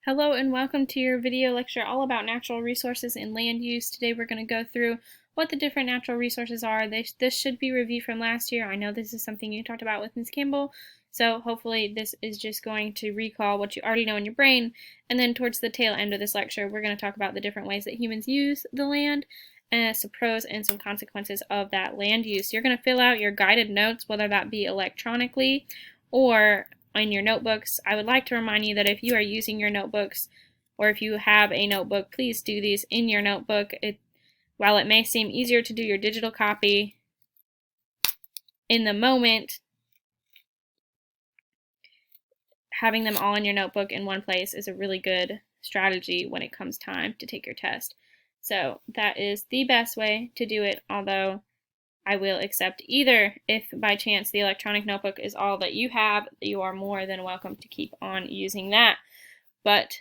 Hello and welcome to your video lecture all about natural resources and land use. Today we're going to go through what the different natural resources are. This should be reviewed from last year. I know this is something you talked about with Ms. Campbell, so hopefully this is just going to recall what you already know in your brain. And then towards the tail end of this lecture, we're going to talk about the different ways that humans use the land and some pros and some consequences of that land use. You're going to fill out your guided notes, whether that be electronically or in your notebooks. I would like to remind you that if you are using your notebooks or if you have a notebook, please do these in your notebook. While it may seem easier to do your digital copy in the moment, having them all in your notebook in one place is a really good strategy when it comes time to take your test. So that is the best way to do it, although I will accept either. If by chance the electronic notebook is all that you have, you are more than welcome to keep on using that. But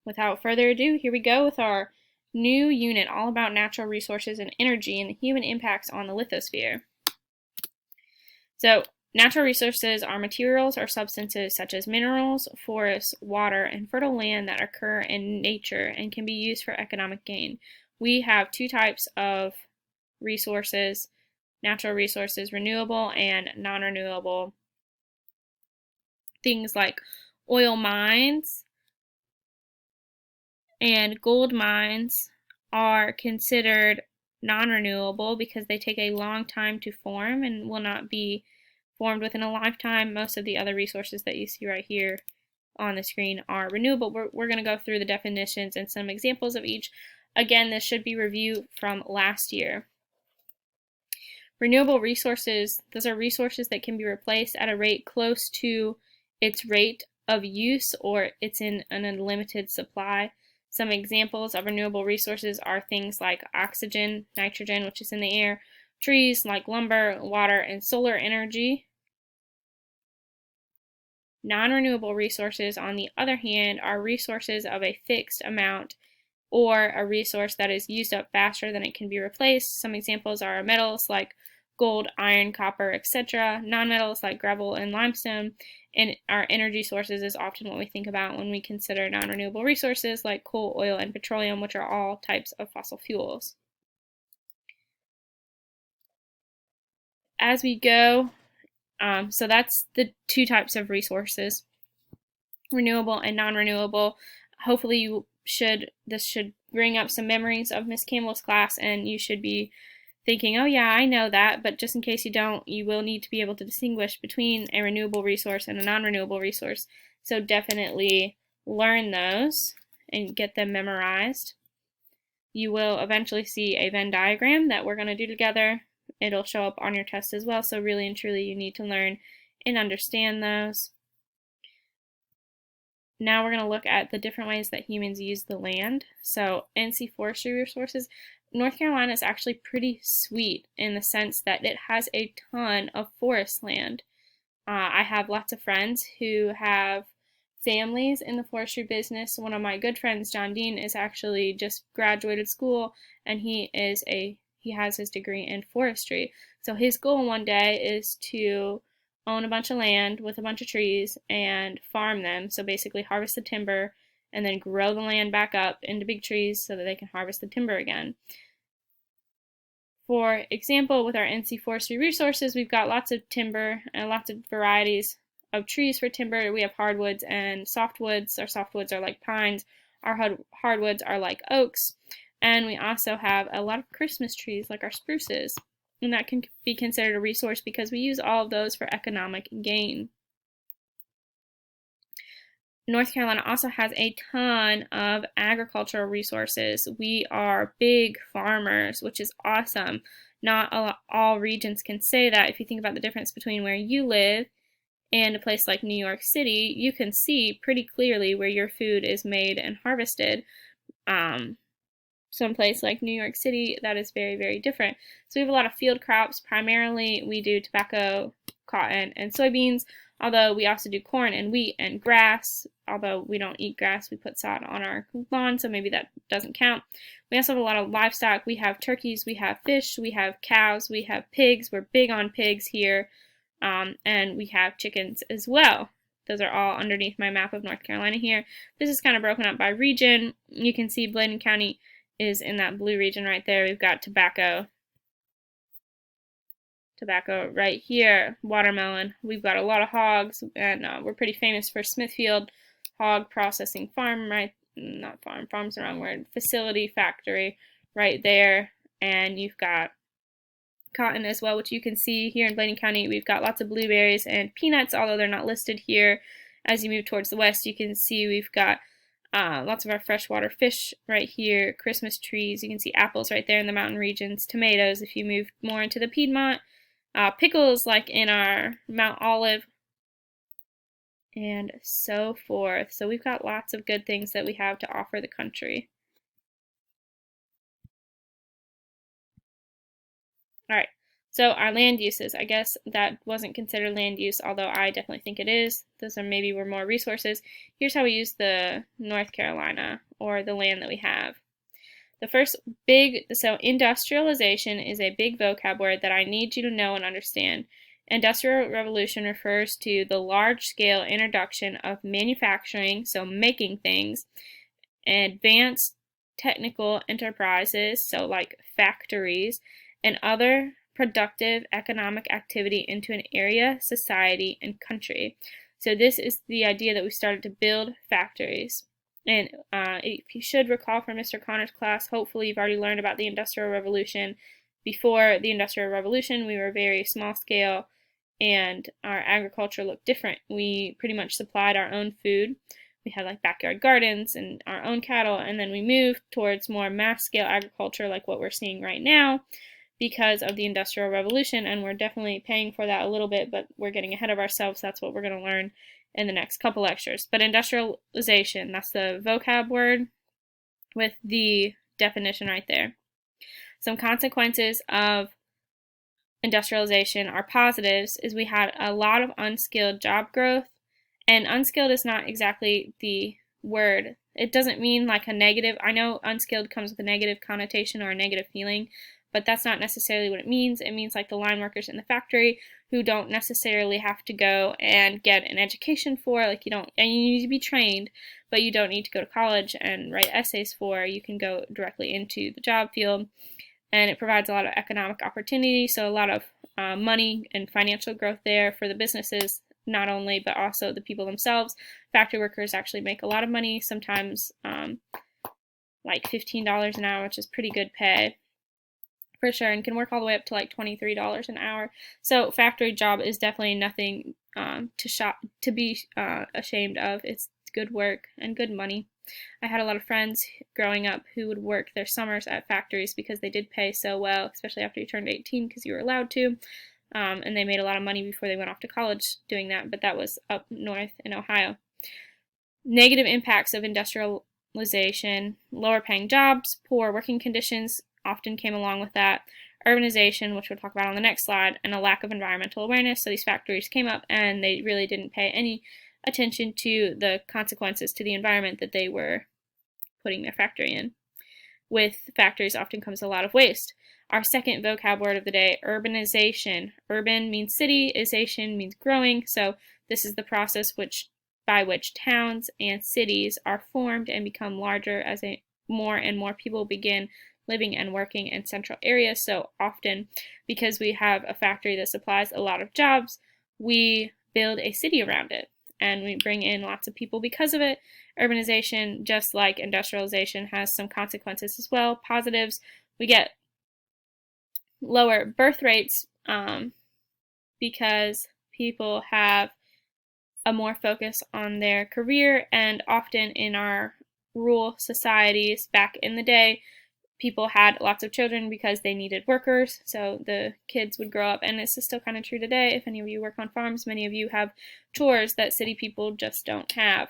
without further ado, here we go with our new unit all about natural resources and energy and the human impacts on the lithosphere. So natural resources are materials or substances such as minerals, forests, water, and fertile land that occur in nature and can be used for economic gain. We have two types of resources, natural resources, renewable and non-renewable. Things like oil mines and gold mines are considered non-renewable because they take a long time to form and will not be formed within a lifetime. Most of the other resources that you see right here on the screen are renewable. We're going to go through the definitions and some examples of each. Again, this should be reviewed from last year. Renewable resources, those are resources that can be replaced at a rate close to its rate of use or it's in an unlimited supply. Some examples of renewable resources are things like oxygen, nitrogen, which is in the air, trees like lumber, water, and solar energy. Non-renewable resources, on the other hand, are resources of a fixed amount or a resource that is used up faster than it can be replaced. Some examples are metals like gold, iron, copper, etc. Non-metals like gravel and limestone. And our energy sources is often what we think about when we consider non-renewable resources like coal, oil, and petroleum, which are all types of fossil fuels. As we go, so that's the two types of resources, renewable and non-renewable. Hopefully this should bring up some memories of Miss Campbell's class, and you should be thinking, oh yeah, I know that, but just in case you don't, you will need to be able to distinguish between a renewable resource and a non-renewable resource. So definitely learn those and get them memorized. You will eventually see a Venn diagram that we're going to do together. It'll show up on your test as well, so really and truly you need to learn and understand those. Now we're going to look at the different ways that humans use the land. So NC forestry resources. North Carolina is actually pretty sweet in the sense that it has a ton of forest land. I have lots of friends who have families in the forestry business. One of my good friends, John Dean, is actually just graduated school, and he has his degree in forestry. So his goal one day is to own a bunch of land with a bunch of trees and farm them. So basically harvest the timber and then grow the land back up into big trees so that they can harvest the timber again. For example, with our NC Forestry Resources, we've got lots of timber and lots of varieties of trees for timber. We have hardwoods and softwoods. Our softwoods are like pines. Our hardwoods are like oaks. And we also have a lot of Christmas trees like our spruces. And that can be considered a resource because we use all of those for economic gain. North Carolina also has a ton of agricultural resources. We are big farmers, which is awesome. Not all regions can say that. If you think about the difference between where you live and a place like New York City, you can see pretty clearly where your food is made and harvested. Someplace like New York City, that is very, very different. So we have a lot of field crops. Primarily, we do tobacco, cotton, and soybeans, although we also do corn and wheat and grass. Although we don't eat grass, we put sod on our lawn, so maybe that doesn't count. We also have a lot of livestock. We have turkeys, we have fish, we have cows, we have pigs. We're big on pigs here, and we have chickens as well. Those are all underneath my map of North Carolina here. This is kind of broken up by region. You can see Bladen County is in that blue region right there. We've got tobacco right here, watermelon. We've got a lot of hogs, and we're pretty famous for Smithfield Hog Processing Farm, right? Not farm, farm's the wrong word. Facility, factory right there. And you've got cotton as well, which you can see here in Bladen County. We've got lots of blueberries and peanuts, although they're not listed here. As you move towards the west, you can see we've got lots of our freshwater fish right here, Christmas trees. You can see apples right there in the mountain regions, tomatoes if you move more into the Piedmont, pickles like in our Mount Olive, and so forth. So we've got lots of good things that we have to offer the country. All right, so our land uses, I guess that wasn't considered land use, although I definitely think it is. Those are maybe were more resources. Here's how we use the North Carolina, or the land that we have. The first so industrialization is a big vocab word that I need you to know and understand. Industrial Revolution refers to the large-scale introduction of manufacturing, so making things, advanced technical enterprises, so like factories, and other productive economic activity into an area, society, and country. So this is the idea that we started to build factories. And if you should recall from Mr. Connor's class, hopefully you've already learned about the Industrial Revolution. Before the Industrial Revolution, we were very small scale, and our agriculture looked different. We pretty much supplied our own food. We had like backyard gardens and our own cattle, and then we moved towards more mass scale agriculture like what we're seeing right now because of the Industrial Revolution, and we're definitely paying for that a little bit, but we're getting ahead of ourselves. That's what we're going to learn in the next couple lectures. But industrialization, that's the vocab word with the definition right there. Some consequences of industrialization are positives is we had a lot of unskilled job growth, and unskilled is not exactly the word. It doesn't mean like a negative. I know unskilled comes with a negative connotation or a negative feeling, but that's not necessarily what it means. It means like the line workers in the factory who don't necessarily have to go and get an education for, like and you need to be trained, but you don't need to go to college and write essays for. You can go directly into the job field, and it provides a lot of economic opportunity, so a lot of money and financial growth there for the businesses, not only, but also the people themselves. Factory workers actually make a lot of money, sometimes like $15 an hour, which is pretty good pay for sure, and can work all the way up to like $23 an hour. So factory job is definitely nothing to be ashamed of. It's good work and good money. I had a lot of friends growing up who would work their summers at factories because they did pay so well, especially after you turned 18 because you were allowed to. And they made a lot of money before they went off to college doing that, but that was up north in Ohio. Negative impacts of industrialization: lower paying jobs, poor working conditions often came along with that, urbanization, which we'll talk about on the next slide, and a lack of environmental awareness. So these factories came up and they really didn't pay any attention to the consequences to the environment that they were putting their factory in. With factories often comes a lot of waste. Our second vocab word of the day, urbanization. Urban means city, ization means growing, so this is the process by which towns and cities are formed and become larger as more and more people begin living and working in central areas. So often, because we have a factory that supplies a lot of jobs, we build a city around it, and we bring in lots of people because of it. Urbanization, just like industrialization, has some consequences as well. Positives: we get lower birth rates because people have a more focus on their career, and often in our rural societies back in the day, people had lots of children because they needed workers, so the kids would grow up, and this is still kind of true today. If any of you work on farms, many of you have chores that city people just don't have.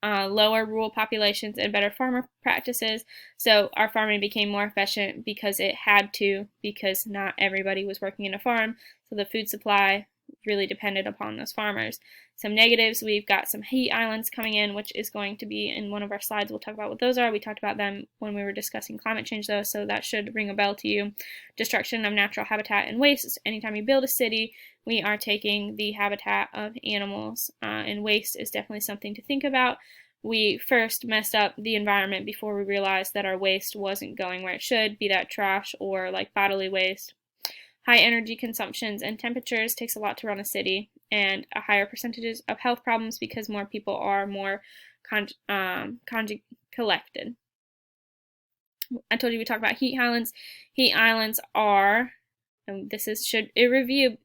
Lower rural populations and better farmer practices, so our farming became more efficient because it had to, because not everybody was working in a farm, so the food supply really dependent upon those farmers. Some negatives, we've got some heat islands coming in, which is going to be in one of our slides. We'll talk about what those are. We talked about them when we were discussing climate change, though, so that should ring a bell to you. Destruction of natural habitat and waste. Anytime you build a city, we are taking the habitat of animals, and waste is definitely something to think about. We first messed up the environment before we realized that our waste wasn't going where it should, be that trash or like bodily waste. High energy consumptions and temperatures takes a lot to run a city, and a higher percentages of health problems because more people are more collected. I told you we talked about heat islands. Heat islands are, and this is a review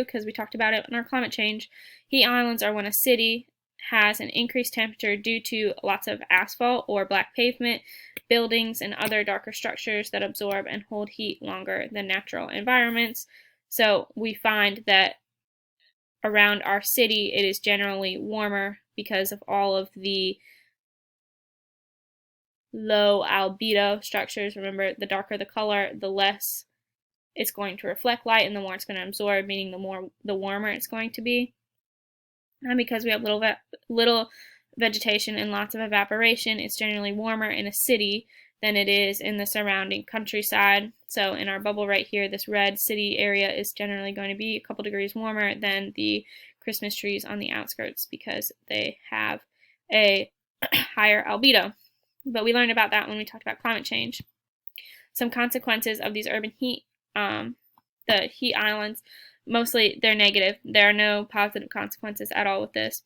because we talked about it in our climate change. Heat islands are when a city has an increased temperature due to lots of asphalt or black pavement, buildings, and other darker structures that absorb and hold heat longer than natural environments. So we find that around our city it is generally warmer because of all of the low albedo structures. Remember, the darker the color, the less it's going to reflect light and the more it's going to absorb, meaning the warmer it's going to be. And because we have little vegetation and lots of evaporation, it's generally warmer in a city than it is in the surrounding countryside. So in our bubble right here, this red city area is generally going to be a couple degrees warmer than the Christmas trees on the outskirts because they have a higher albedo. But we learned about that when we talked about climate change. Some consequences of these urban heat, the heat islands, mostly they're negative. There are no positive consequences at all with this.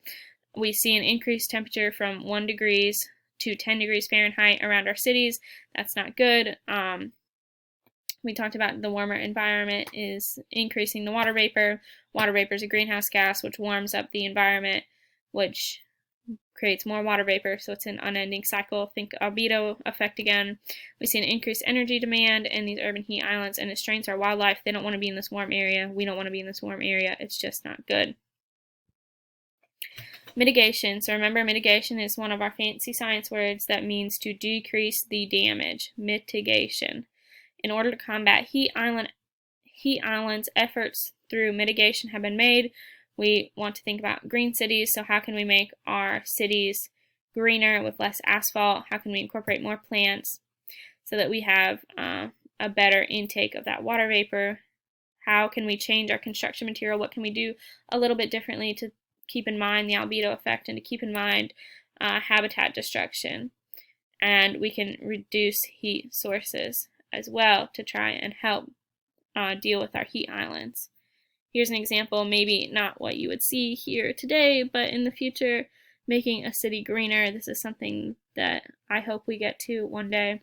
We see an increased temperature from 1 degrees to 10 degrees Fahrenheit around our cities. That's not good. We talked about the warmer environment is increasing the water vapor. Water vapor is a greenhouse gas which warms up the environment, which creates more water vapor, so it's an unending cycle. Think albedo effect again. We see an increased energy demand in these urban heat islands, and it strains our wildlife. They don't want to be in this warm area. We don't want to be in this warm area. It's just not good. Mitigation. So remember, mitigation is one of our fancy science words that means to decrease the damage. Mitigation. In order to combat heat islands, efforts through mitigation have been made. We want to think about green cities, so how can we make our cities greener with less asphalt? How can we incorporate more plants so that we have a better intake of that water vapor? How can we change our construction material? What can we do a little bit differently to keep in mind the albedo effect and to keep in mind habitat destruction? And we can reduce heat sources as well to try and help deal with our heat islands. Here's an example, maybe not what you would see here today, but in the future, making a city greener. This is something that I hope we get to one day,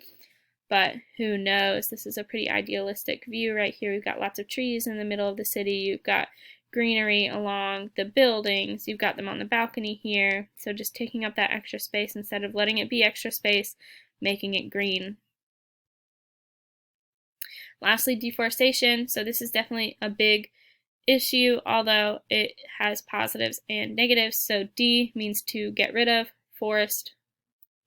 but who knows? This is a pretty idealistic view right here. We've got lots of trees in the middle of the city. You've got greenery along the buildings. You've got them on the balcony here. So just taking up that extra space instead of letting it be extra space, making it green. Lastly, deforestation. So this is definitely a big issue, although it has positives and negatives. So D means to get rid of. Forest,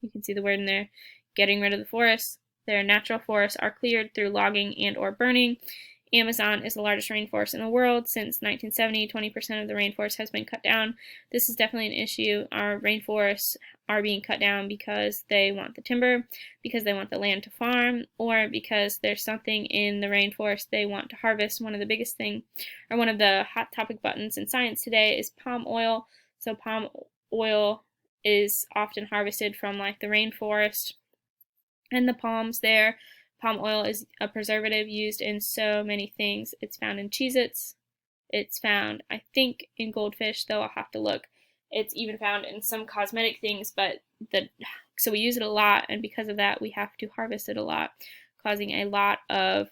you can see the word in there, getting rid of the forests. Their natural forests are cleared through logging and or burning. Amazon is the largest rainforest in the world. Since 1970, 20% of the rainforest has been cut down. This is definitely an issue. Our rainforests are being cut down because they want the timber, because they want the land to farm, or because there's something in the rainforest they want to harvest. One of the biggest thing, or one of the hot topic buttons in science today is palm oil. So palm oil is often harvested from like the rainforest and the palms there. Palm oil is a preservative used in so many things. It's found in Cheez-Its. It's found, I think, in goldfish, though I'll have to look. It's even found in some cosmetic things, but so we use it a lot, and because of that, we have to harvest it a lot, causing a lot of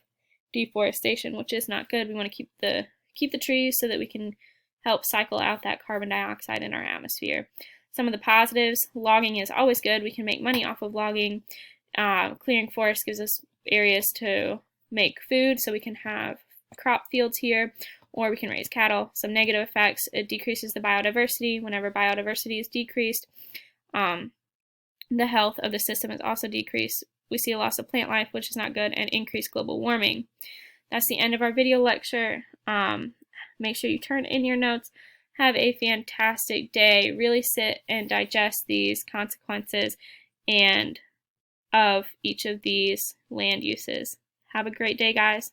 deforestation, which is not good. We want to keep the trees so that we can help cycle out that carbon dioxide in our atmosphere. Some of the positives: logging is always good. We can make money off of logging. Clearing forests gives us areas to make food, so we can have crop fields here, or we can raise cattle. Some negative effects: it decreases the biodiversity. Whenever biodiversity is decreased, the health of the system is also decreased. We see a loss of plant life, which is not good, and increased global warming. That's the end of our video lecture. Make sure you turn in your notes. Have a fantastic day. Really sit and digest these consequences and of each of these land uses. Have a great day, guys.